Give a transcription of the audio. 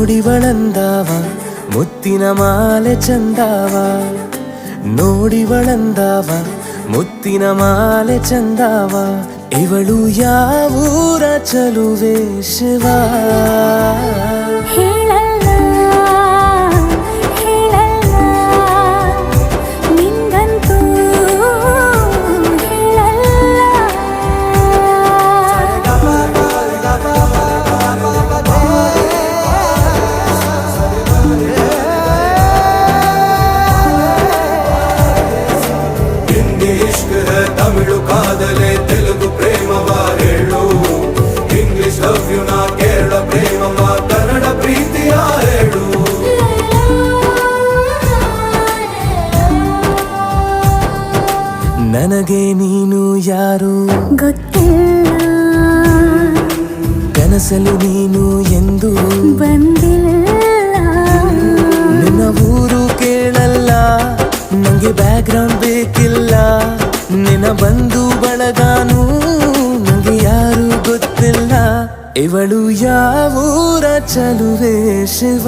ನೋಡಿವಳಂದಾವ ಮುತ್ತಿನ ಮಾಲೆ ಚಂದಾವ, ನೋಡಿವಳಂದಾವ ಮುತ್ತಿನ ಮಾಲೆ ಚಂದಾವ. ಇವಳು ಯಾವೂರ ಚಲುವೆ ಶಿವ? ತಮಿಳು ಕಾದಲೆ ತೆಲುಗು ಪ್ರೇಮವ ಹೇಳು, ಇಂಗ್ಲಿಷ್ ಲವ್ ಯು ನಾ ಕೇರಳ ಪ್ರೇಮವ ಕನ್ನಡ ಪ್ರೀತಿಯ ಹೇಳು. ನನಗೆ ನೀನು ಯಾರು ಗೊತ್ತಿಲ್ಲ, ಕನಸಲು ನೀನು ಎಂದು ಬಂದಿಲ್ಲ. ನಿನ್ನ ಊರು ಕೇಳಲ್ಲ, ನಂಗೆ ಬ್ಯಾಕ್ಗ್ರೌಂಡ್ ಬೇಕಿಲ್ಲ. ನಿನ್ನ ಬಂಧು ಬಳಗಾನು ನಂಗೆ ಯಾರು ಗೊತ್ತಿಲ್ಲ. ಇವಳು ಯಾವೂರ ಚಲುವೆ ಶಿವ?